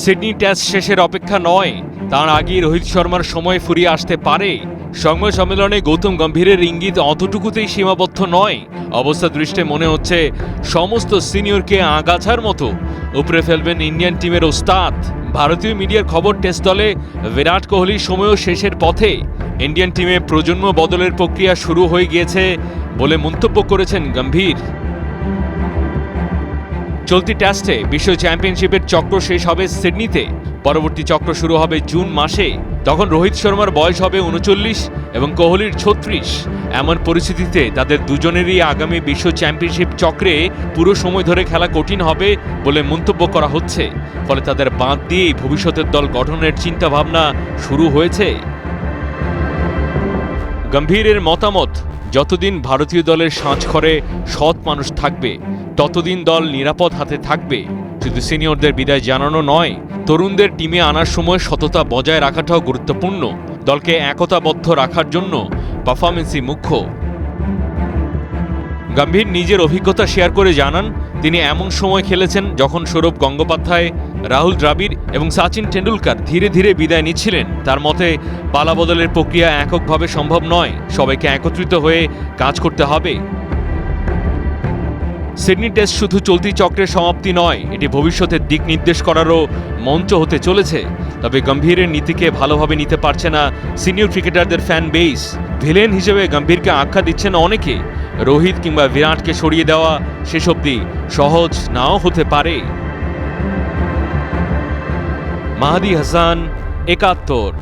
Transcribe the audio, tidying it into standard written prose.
Sydney test শেষের অপেক্ষা নয়, তার আগেই রোহিত শর্মার সময় ফুরিয়ে আসতে পারে। সংবাদ সম্মেলনে গৌতম গম্ভীরের ইঙ্গিত অতটুকুতেই সীমাবদ্ধ নয়। অবস্থা দৃষ্টে মনে হচ্ছে সমস্ত সিনিয়রকে আগাছার মতো উপরে ফেলবেন ইন্ডিয়ান টিমের ওস্তাদ। ভারতীয় মিডিয়ার খবর, টেস্ট দলে বিরাট কোহলির সময়ও শেষের পথে। ইন্ডিয়ান টিমে প্রজন্ম বদলের প্রক্রিয়া শুরু হয়ে গিয়েছে বলে মন্তব্য করেছেন গম্ভীর। চলতি টেস্টে বিশ্ব চ্যাম্পিয়নশিপের চক্র শেষ হবে সিডনিতে। পরবর্তী চক্র শুরু হবে জুন মাসে। তখন রোহিত শর্মার বয়স হবে ৩৯ এবং কোহলির ৩৬। এমন পরিস্থিতিতে তাদের দুজনেরই আগামী বিশ্ব চ্যাম্পিয়নশিপ চক্রে পুরো সময় ধরে খেলা কঠিন হবে বলে মন্তব্য করা হচ্ছে। ফলে তাদের বাদ দিয়েই ভবিষ্যতের দল গঠনের চিন্তাভাবনা শুরু হয়েছে। গম্ভীরের মতামত, যতদিন ভারতীয় দলের সাজঘরে সৎ মানুষ থাকবে ততদিন দল নিরাপদ হাতে থাকবে। শুধু সিনিয়রদের বিদায় জানানো নয়, তরুণদের টিমে আনার সময় সততা বজায় রাখাটাও গুরুত্বপূর্ণ। দলকে একতাবদ্ধ রাখার জন্য পারফরম্যান্সই মুখ্য। গম্ভীর নিজের অভিজ্ঞতা শেয়ার করে জানান, তিনি এমন সময় খেলেছেন যখন সৌরভ গঙ্গোপাধ্যায়, রাহুল দ্রাবিড় এবং সচিন টেন্ডুলকার ধীরে ধীরে বিদায় নিচ্ছিলেন। তার মতে, পালাবদলের প্রক্রিয়া এককভাবে সম্ভব নয়, সবাইকে একত্রিত হয়ে কাজ করতে হবে। সিডনি টেস্ট শুধু চলতি চক্রের সমাপ্তি নয়, এটি ভবিষ্যতের দিক নির্দেশ করারও মঞ্চ হতে চলেছে। তবে গম্ভীরের নীতিকে ভালোভাবে নিতে পারছে না সিনিয়র ক্রিকেটারদের ফ্যান বেস। ভিলেন হিসেবে গম্ভীরকে আখ্যা দিচ্ছেন অনেকে। রোহিত কিংবা বিরাটকে সরিয়ে দেওয়া শেষ অবধি সহজ নাও হতে পারে। মাহাদি হাসান, ৭১।